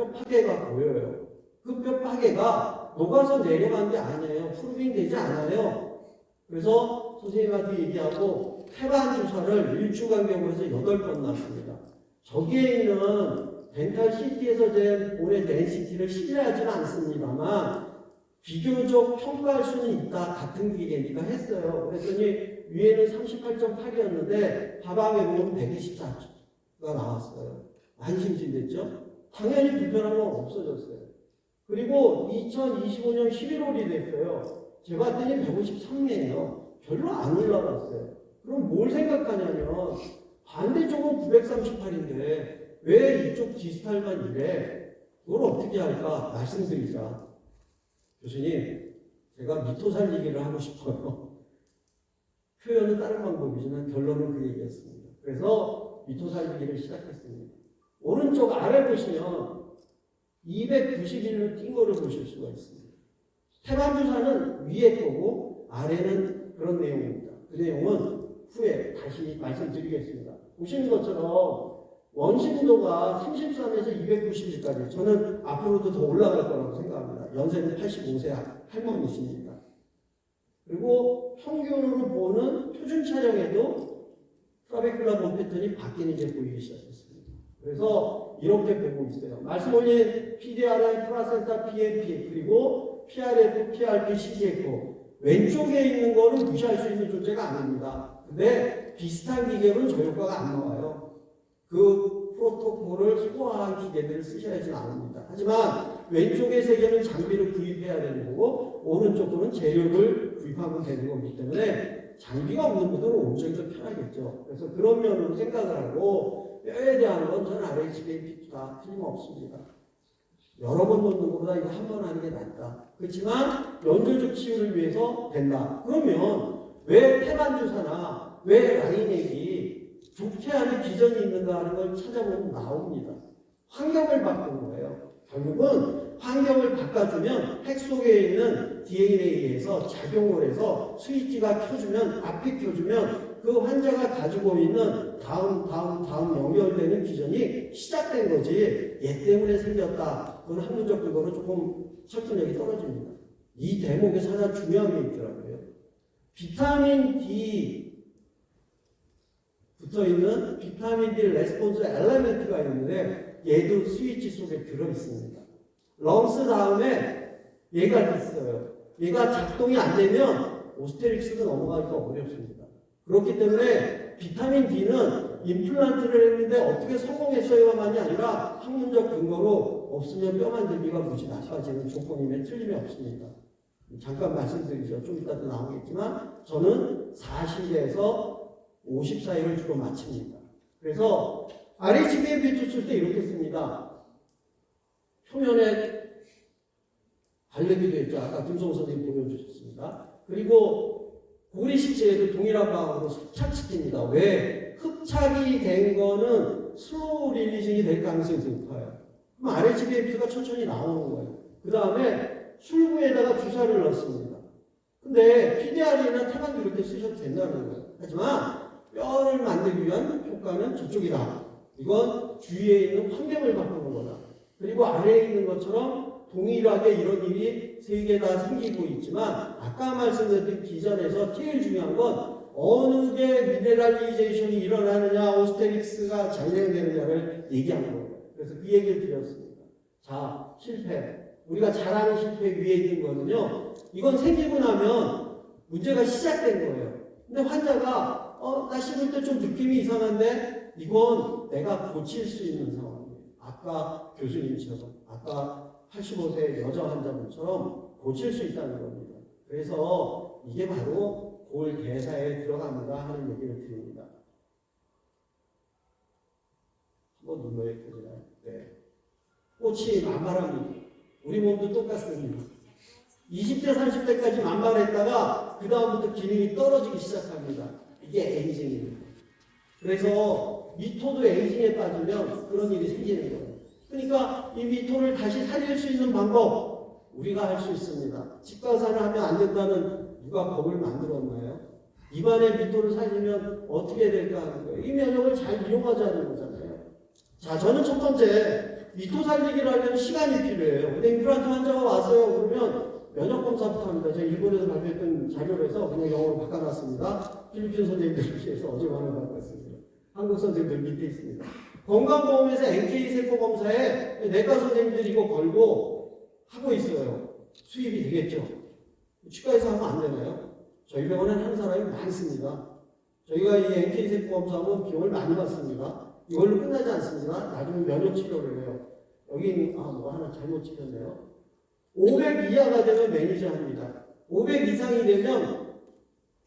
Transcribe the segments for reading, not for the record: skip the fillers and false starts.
뼈 파괴가 보여요. 그 뼈 파괴가 녹아서 내려간 게 아니에요. 프루빙 되지 않아요. 그래서 선생님한테 얘기하고 태반 주사를 일주 간격으로 해서 8번 놨습니다. 저기에 있는 덴탈 CT에서 된 볼의 덴시티를 신뢰하지는 않습니다만 비교적 평가할 수는 있다. 같은 기계니까 했어요. 그랬더니 위에는 38.8이었는데 하방에 보면 124가 나왔어요. 안심진됐죠? 당연히 불편한 건 없어졌어요. 그리고 2025년 11월이 됐어요. 제가 봤더니 153이에요. 별로 안 올라갔어요. 그럼 뭘 생각하냐면 반대쪽은 938인데 왜 이쪽 디스탈만 이래? 그걸 어떻게 할까 말씀드리자. 교수님, 제가 미토 살리기를 하고 싶어요. 표현은 다른 방법이지만 결론은 그 얘기였습니다. 그래서 미토 살리기를 시작했습니다. 오른쪽 아래 보시면 291로 뛴 거를 보실 수가 있습니다. 태반주사는 위에 거고 아래는 그런 내용입니다. 그 내용은 후에 다시 말씀드리겠습니다. 보시는 것처럼 원심도가 33에서 291까지 저는 앞으로도 더 올라갈 거라고 생각합니다. 연세는 85세 할머니십니다. 그리고 평균으로 보는 표준 촬영에도 트라베큘라 본 패턴이 바뀌는 게 보이기 시작했습니다. 그래서 이렇게 보고 있어요. 말씀 올린 PDRN, 플라센타, PNP, 그리고 PRF, PRP, CGF 왼쪽에 있는 거는 무시할 수 있는 존재가 아닙니다. 근데 비슷한 기계로는 저 효과가 안 나와요. 그 프로토콜을 소화한 기계들을 쓰셔야지 않습니다. 하지만 왼쪽의 세 개는 장비를 구입해야 되는 거고 오른쪽 거는 재료를 구입하면 되는 거기 때문에 장비가 없는 분들은 오른쪽이 더 편하겠죠. 그래서 그런 면으로 생각을 하고 뼈에 대한 건 저는 RHBA 다 틀림없습니다. 여러 번 놓는 것보다 이거 한 번 하는 게 낫다. 그렇지만 연결적 치유를 위해서 된다. 그러면 왜 태반주사나 왜 라인액이 좋게 하는 기전이 있는가 하는 걸 찾아보면 나옵니다. 환경을 바꾸는 거예요. 결국은 환경을 바꿔주면 핵 속에 있는 DNA에서 작용을 해서 스위치가 켜주면 앞이 켜주면 그 환자가 가지고 있는 다음 연결되는 기전이 시작된 거지 얘 때문에 생겼다. 그건 학문적 근거로 조금 설득력이 떨어집니다. 이 대목에서 하나 중요한 게 있더라고요. 비타민 D 붙어있는 비타민 D 레스폰스 엘레멘트가 있는데 얘도 스위치 속에 들어있습니다. 럼스 다음에 얘가 있어요. 얘가 작동이 안 되면 오스테릭스도 넘어가기가 어렵습니다. 그렇기 때문에 비타민 D는 임플란트를 했는데 어떻게 성공했어요만이 아니라 학문적 근거로 없으면 뼈 만들기가 무지 나빠지는 조건이면 틀림이 없습니다. 잠깐 말씀드리죠. 좀 이따도 나오겠지만 저는 40에서 50 사이를 주로 맞춥니다. 그래서 RHBA 비트 쓸 때 이렇게 씁니다. 표면에 바르기도 했죠. 아까 김성호 선생님 보여주셨습니다. 그리고 고리식체에도 동일한 방법으로 흡착시킵니다. 왜? 흡착이 된 거는 슬로우 릴리징이 될 가능성이 높아요. 그럼 RHBA 비트가 천천히 나오는 거예요. 그 다음에 술구에다가 주사를 넣습니다. 근데 PDR이나 태반도 이렇게 쓰셔도 된다는 거예요. 하지만 뼈를 만들기 위한 효과는 저쪽이다. 이건 주위에 있는 환경을 바꾸는 거다. 그리고 아래에 있는 것처럼 동일하게 이런 일이 세 개 다 생기고 있지만 아까 말씀드린 기전에서 제일 중요한 건 어느 게 미네랄리제이션이 일어나느냐 오스테릭스가 진행되느냐를 얘기하는 거예요. 그래서 그 얘기를 드렸습니다. 자, 실패. 우리가 잘 아는 실패 위에 있는 거는요. 이건 생기고 나면 문제가 시작된 거예요. 근데 환자가 나 씹을 때 좀 느낌이 이상한데 이건 내가 고칠 수 있는 상황이에요. 아까 교수님처럼 아까 85세 여자 환자분처럼 고칠 수 있다는 겁니다. 그래서 이게 바로 골 대사에 들어갑니다 하는 얘기를 드립니다. 한번 눌러야 되나요? 네. 꽃이 만발합니다. 우리 몸도 똑같습니다. 20대 30대까지 만발했다가 그 다음부터 기능이 떨어지기 시작합니다. 이게 에이징입니다. 그래서 미토도 에이징에 빠지면 그런 일이 생기는 거예요. 그러니까 이 미토를 다시 살릴 수 있는 방법 우리가 할 수 있습니다. 치과사를 하면 안 된다는 누가 법을 만들었나요? 입안에 미토를 살리면 어떻게 될까 하는 거예요. 이 면역을 잘 이용하자는 거잖아요. 자, 저는 첫 번째 미토 살리기를 하려면 시간이 필요해요. 근데 임플란트 환자가 왔어요. 그러면 면역 검사부터 합니다. 제가 일본에서 발표했던 자료에서 그냥 영어로 바꿔놨습니다. 필리핀 선생님들을 위해서 어제만에 바꿨습니다. 한국 선생님들 밑에 있습니다. 건강보험에서 NK 세포 검사에 내과 선생님들이 이거 걸고 하고 있어요. 수입이 되겠죠. 치과에서 하면 안 되나요? 저희 병원에는 하는 사람이 많습니다. 저희가 이 NK 세포 검사하면 비용을 많이 받습니다. 이걸로 끝나지 않습니다. 나중에 면역 치료를 해요. 여기 뭐 하나 잘못 찍혔네요. 500 이하가 되면 매니저 합니다. 500 이상이 되면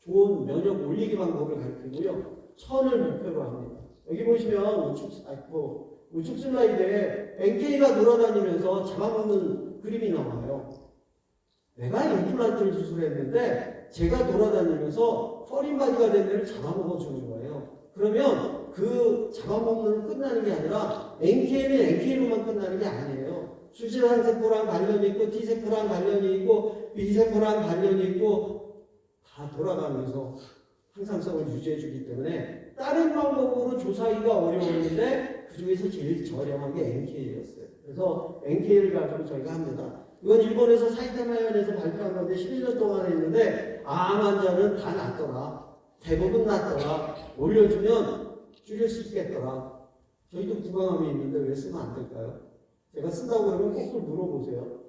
좋은 면역 올리기 방법을 가르치고요. 1000을 목표로 합니다. 여기 보시면 우측 슬라이드에 NK가 돌아다니면서 잡아먹는 그림이 나와요. 내가 임플란트를 수술했는데 제가 돌아다니면서 퍼린바디가 된 데를 잡아먹어 주는 거예요. 그러면 그 잡아먹는 끝나는 게 아니라 NK는 NK로만 끝나는 게 아니에요. 수지상세포랑 관련이 있고 T세포랑 관련이 있고 B세포랑 관련이 있고 다 돌아가면서 항상성을 유지해 주기 때문에 다른 방법으로 조사하기가 어려웠는데 그 중에서 제일 저렴한 게 NK였어요. 그래서 NK를 가지고 저희가 합니다. 이건 일본에서 사이타마현에서 발표한 건데 11년 동안 했는데 암 환자는 다 낫더라. 대부분 낫더라. 올려주면 줄일 수 있겠더라. 저희도 구강암이 있는데 왜 쓰면 안 될까요? 제가 쓴다고 그러면 꼭 물어보세요.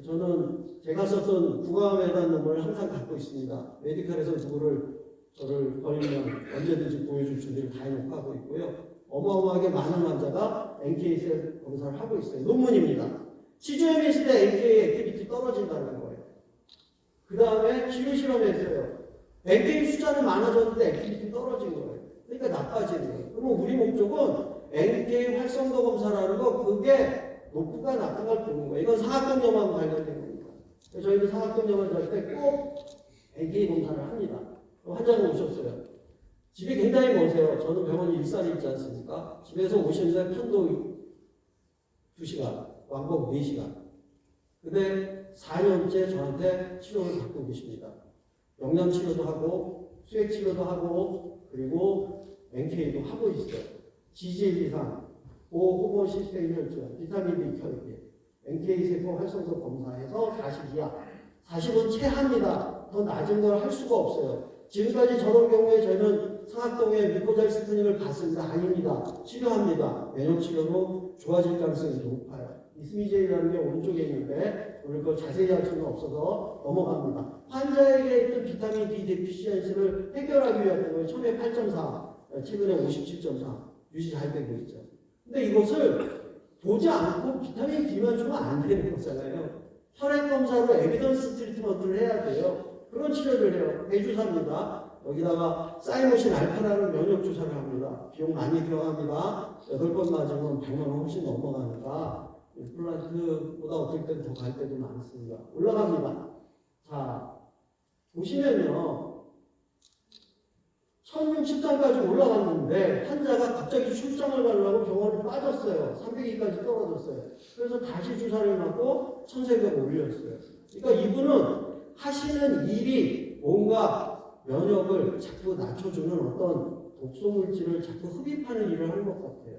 저는 제가 썼던 구강암에 대한 논문을 항상 갖고 있습니다. 메디컬에서 누구를 저를 걸리면 언제든지 보여줄 준비를 다 해놓고 하고 있고요. 어마어마하게 많은 환자가 NK 검사를 하고 있어요. 논문입니다. 치주염의 시대 NK 액티비티 떨어진다는 거예요. 그 다음에 치료 실험했어요. NK 숫자는 많아졌는데 액티비티 떨어진 거예요. 그러니까 나빠지는 거예요. 그럼 우리 목적은 NK 활성도 검사라는 거, 그게 높은가 낮은가 보는 거예요. 이건 사각동염하고 관련된 겁니다. 저희도 사각동염을 할 때 꼭 NK 검사를 합니다. 환자가 오셨어요. 집이 굉장히 머세요. 저는 병원이 일산에 있지 않습니까? 집에서 오시는데 편도 2시간, 왕복 4시간. 근데 4년째 저한테 치료를 받고 계십니다. 영양치료도 하고, 수액치료도 하고, 그리고 NK도 하고 있어요. GGL 이상, 호모 시스템 혈전, 비타민 D 혈기, NK 세포 활성도 검사해서 40 이하. 40은 최하입니다. 더 낮은 걸 할 수가 없어요. 지금까지 저런 경우에 저희는 상악동에 미코자일 스크린을 받습니다. 아닙니다. 치료합니다. 면역치료로 좋아질 가능성이 높아요. 이스미제이라는 게 오른쪽에 있는데 오늘 그걸 자세히 할 수는 없어서 넘어갑니다. 환자에게 있던 비타민 D 데피시언시를 해결하기 위한 경우에 처음에 8.4, 최근에 57.4 유지 잘 되고 있죠. 근데 이것을 보지 않고 비타민 D만 주면 안 되는 거잖아요. 혈액 검사로 에비던스 트리트먼트를 해야 돼요. 그런 치료를 해요. 배주사입니다. 여기다가 사이모신 알파라는 면역 주사를 합니다. 비용 많이 들어갑니다. 8번 맞으면 100만 원 훨씬 넘어가니까 임플란트보다 어떨 때는 더 갈 때도 많습니다. 올라갑니다. 자, 보시면요. 1063까지 올라갔는데 환자가 갑자기 출장을 가려고 병원에 빠졌어요. 300일까지 떨어졌어요. 그래서 다시 주사를 맞고 1300 올렸어요. 그러니까 이분은 하시는 일이 뭔가 면역을 자꾸 낮춰주는 어떤 독소물질을 자꾸 흡입하는 일을 하는 것 같아요.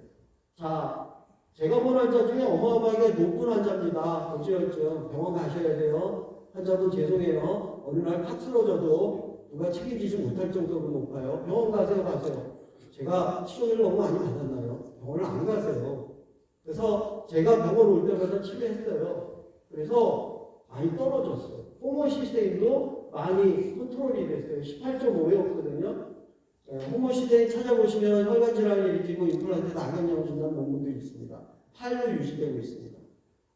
자, 제가 본 환자 중에 어마어마하게 높은 환자입니다. 고지혈증 병원 가셔야 돼요. 환자분 죄송해요. 어느 날 팍 쓰러져도 누가 책임지지 못할 정도로 높아요. 병원 가세요. 제가 치료를 너무 많이 받았나요? 병원을 안 가세요. 그래서 제가 병원 올 때마다 치료했어요. 그래서 많이 떨어졌어요. 호모 시스테인도 많이 컨트롤이 됐어요. 18.5였거든요. 호모 시스테인 찾아보시면 혈관 질환을 일으키고 임플란트에 악영향을 준다는 논문들이 있습니다. 8로 유지되고 있습니다.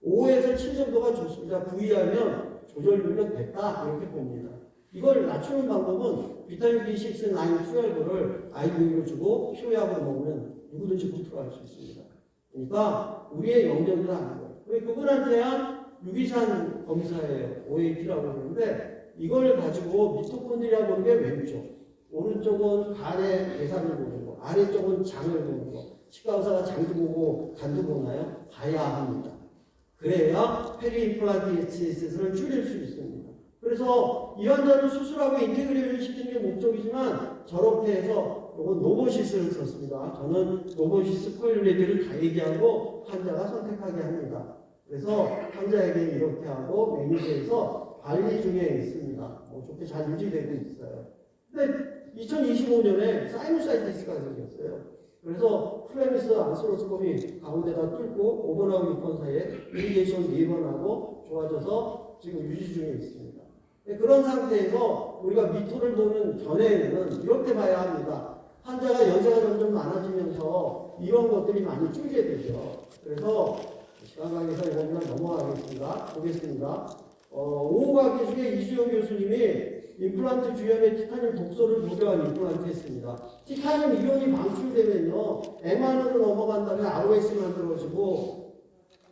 5에서 7 정도가 좋습니다. 9 이하면 조절률은 됐다 이렇게 봅니다. 이걸 낮추는 방법은 비타민 B6, 9, 12를 아이비로 주고 피오약으로 먹으면 누구든지 컨트롤할 수 있습니다. 그러니까 우리의 영역은 아닌 거예요. 그분한테 한 유기산 검사예요. OAT라고 그러는데 이걸 가지고 미토콘드리아 보는 게 왼쪽, 오른쪽은 간의 계산을 보는 거, 아래쪽은 장을 보는 거. 치과 의사가 장도 보고 간도 보나요? 봐야 합니다. 그래야 페리임플란티티스를 줄일 수 있습니다. 그래서 이 환자를 수술하고 인테그레이션 시키는 게 목적이지만 저렇게 해서 이건 노보시스를 썼습니다. 저는 노보시스 코일리티를 다 얘기하고 환자가 선택하게 합니다. 그래서 환자에게 이렇게 하고 매니저에서 관리 중에 있습니다. 좋게 잘 유지되고 있어요. 근데 2025년에 사이누사이티스가 생겼어요. 그래서 플레미스 아스로스콤이 가운데다 뚫고 5번하고 6번 사이에 이리게이션 4번하고 좋아져서 지금 유지 중에 있습니다. 그런 상태에서 우리가 미토를 보는 견해에는 이렇게 봐야 합니다. 환자가 연세가 점점 많아지면서 이런 것들이 많이 줄게 되죠. 그래서 시간 관계상 이거 그냥 넘어가겠습니다. 보겠습니다. 5과기 중에 이주영 교수님이 임플란트 주연의 티타늄 독소를 무료한 임플란트 했습니다. 티타늄 이온이 방출되면요, M안으로 넘어간 다음에 ROS 만들어지고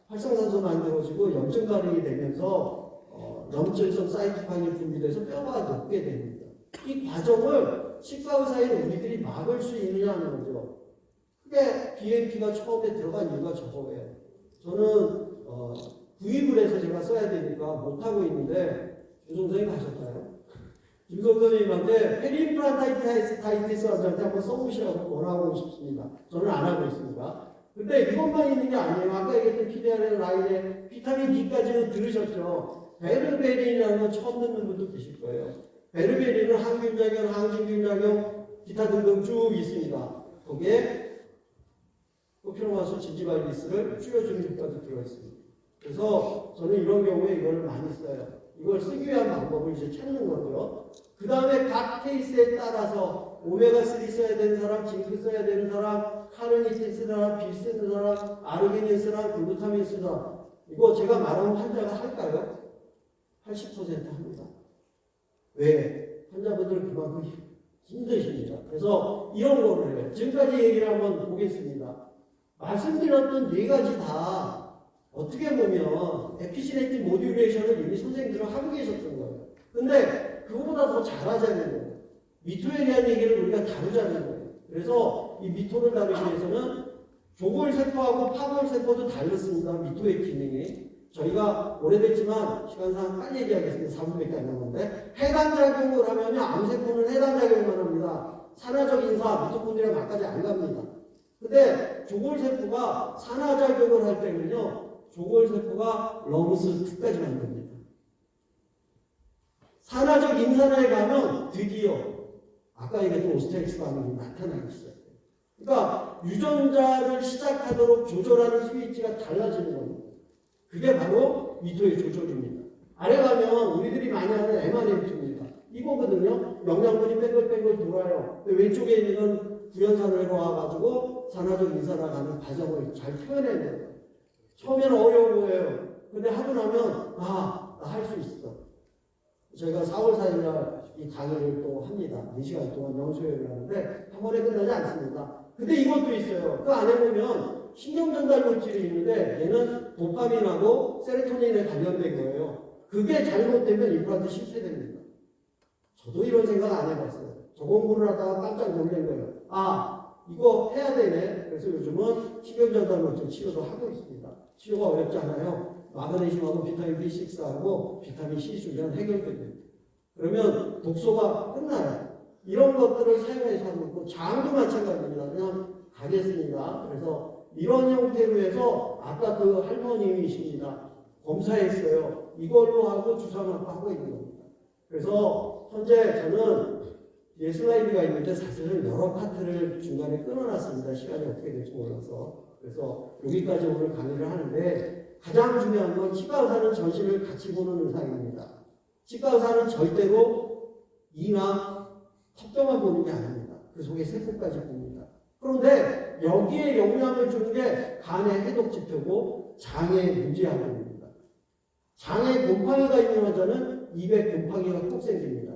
활성산소 만들어지고 염증 반응이 되면서 염증성 사이토카인이 분비돼서 뼈가 녹게 됩니다. 이 과정을 치과 의사인 우리들이 막을 수 있느냐는 거죠. 그게 BMP가 처음에 들어간 이유가 저거예요. 저는 구입을 해서 제가 써야 되니까 못하고 있는데 김성 선생님 가셨나요? 김성 선생님한테 페리임플란타이티스 환자한테 한번 써보시라고 권하고 싶습니다. 저는 안 하고 있습니다. 근데 이것만 있는 게 아니에요. 아까 얘기했던 PDRN 라인에 비타민 D까지는 들으셨죠? 베르베린이라는 거 처음 듣는 분도 계실 거예요. 베르베린은 항균작용, 항진균작용, 기타 등등 쭉 있습니다. 거기에 코피노마스 진지발리스를 줄여주는 효과도 들어있습니다. 그래서 저는 이런 경우에 이걸 많이 써요. 이걸 쓰기 위한 방법을 이제 찾는 거고요. 그 다음에 각 케이스에 따라서 오메가3 써야 되는 사람, 징크 써야 되는 사람, 카르니틴 쓰는 사람, 빌 쓰는 사람, 아르기닌 쓰는 사람, 글루타민 쓰는 사람. 이거 제가 말하면 환자가 할까요? 80% 합니다. 왜? 환자분들은 그만큼 힘드십니다. 그래서 이런 거를 해요. 지금까지 얘기를 한번 보겠습니다. 말씀드렸던 4가지 다 어떻게 보면 에피지네틱 모듈레이션을 이미 선생님들은 하고 계셨던 거예요. 근데 그거보다 더 잘하자는 거예요. 미토에 대한 얘기를 우리가 다루자는 거예요. 그래서 이 미토를 다루기 위해서는 조골세포하고 파골세포도 다르습니다. 미토의 기능이. 저희가 오래됐지만 시간상 빨리 얘기하겠습니다. 4분밖에 안 남았는데 해당 작용을 하면 암세포는 해당 작용만 합니다. 산화적 인사, 미토콘드리아 막까지 안 갑니다. 근데 조골세포가 산화작용을 할 때는요, 조골세포가 럼스2까지 만듭니다. 산화적 인산화에 가면 드디어 아까 얘기했던 오스테릭스 반응이 나타나기 시작해요. 그러니까 유전자를 시작하도록 조절하는 스위치가 달라지는 겁니다. 그게 바로 미토의 조절입니다. 아래 가면 우리들이 많이 하는 mRNA2입니다. 이거거든요. 영양분이 뺑글뺑글 돌아요. 근데 왼쪽에 있는 건 구연산을 와가지고 산화적 인산화 가는 과정을 잘 표현해내요. 처음에는 어려운 거예요. 근데 하고 나면 나 할 수 있어. 저희가 4월 4일날 이 강의를 또 합니다. 4시간 동안 영수회를 하는데 한 번에 끝나지 않습니다. 근데 이것도 있어요. 그 안에 보면 신경전달 물질이 있는데 얘는 도파민하고 세로토닌에 관련된 거예요. 그게 잘못되면 임플란트 실패됩니다. 저도 이런 생각 안 해봤어요. 저 공부를 하다가 깜짝 놀란 거예요. 이거 해야 되네. 그래서 요즘은 신경전달 물질 치료도 하고 있습니다. 치료가 어렵지 않아요. 마그네슘하고 비타민 B6하고 비타민 C 주면 해결됩니다. 그러면 독소가 끝나요. 이런 것들을 사용해서 하고 있고 장도 마찬가지입니다. 그냥 가겠습니다. 그래서 이런 형태로 해서 아까 그 할머님이십니다. 검사했어요. 이걸로 하고 주사 맞고 하고 있는 겁니다. 그래서 현재 저는 뒤에 슬라이드가 있는데 사실은 여러 파트를 중간에 끊어놨습니다. 시간이 어떻게 될지 몰라서. 그래서 여기까지 오늘 강의를 하는데 가장 중요한 건 치과 의사는 전신을 같이 보는 의사입니다. 치과 의사는 절대로 이나 턱뼈만 보는 게 아닙니다. 그 속에 세포까지 봅니다. 그런데 여기에 영향을 주는 게 간의 해독 지표고 장의 문제학입니다. 장에 곰팡이가 있는 환자는 입에 곰팡이가 꼭 생깁니다.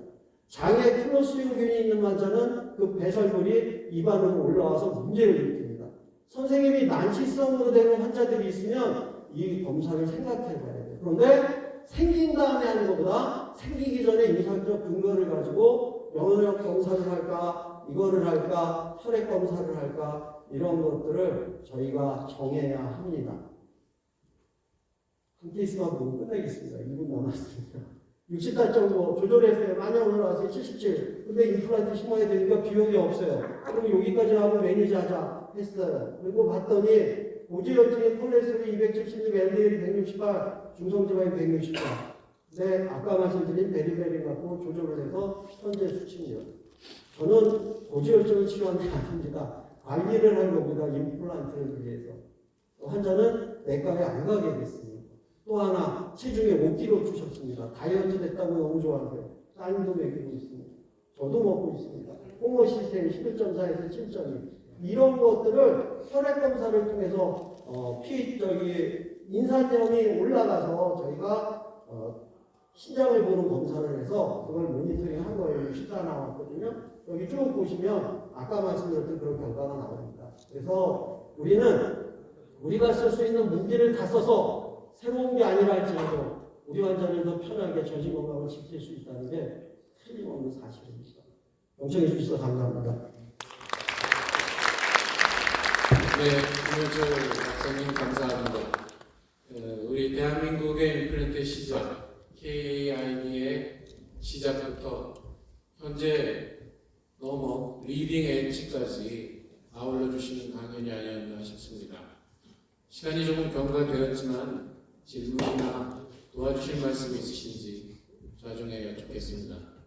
장에 클로스유균이 있는 환자는 그 배설물이 입안으로 올라와서 문제를 일으킵니다. 선생님이 난치성으로 되는 환자들이 있으면 이 검사를 생각해 봐야 돼요. 그런데 생긴 다음에 하는 것보다 생기기 전에 임상적 근거를 가지고 면역 검사를 할까, 이거를 할까, 혈액 검사를 할까, 이런 것들을 저희가 정해야 합니다. 한 케이스만 보고 끝내겠습니다. 2분 남았습니다. 64.5 조절했어요. 많이 올라왔어요. 77. 근데 임플란트 심어야 되니까 비용이 없어요. 그럼 여기까지 하고 매니저 하자 했어요. 그리고 봤더니 고지혈증의 콜레스테롤이 276, LDL이 168, 중성지방이 168. 네, 아까 말씀드린 베리베리 갖고 조절을 해서 현재 수치입니다. 저는 고지혈증을 치료하는 게 아닙니다. 관리를 한 겁니다. 임플란트를 위해서. 환자는 내과에 안 가게 됐습니다. 또 하나 체중에 5kg 찌셨습니다. 다이어트 됐다고 너무 좋아하세요. 쌀도 먹이고 있습니다. 저도 먹고 있습니다. 홍어 시스템 11.4에서 7.2 이런 것들을 혈액 검사를 통해서 인산염이 올라가서 저희가 신장을 보는 검사를 해서 그걸 모니터링 한 거예요. 시가 나왔거든요. 여기 쭉 보시면 아까 말씀드렸던 그런 결과가 나옵니다. 그래서 우리가 쓸 수 있는 무기를 다 써서 새로운 게 아니라 할지라도 우리 환자를 더 편하게 전신 건강을 지킬 수 있다는 게 틀림없는 사실입니다. 경청해 주셔서 감사합니다. 네, 김효철 박사님 감사합니다. 우리 대한민국의 임플란트 시작, KAID의 시작부터 현재 넘어 리딩 엣지까지 아울러 주시는 강연이 아니었나 싶습니다. 시간이 조금 경과되었지만 질문이나 도와주실 말씀이 있으신지 나중에 여쭙겠습니다.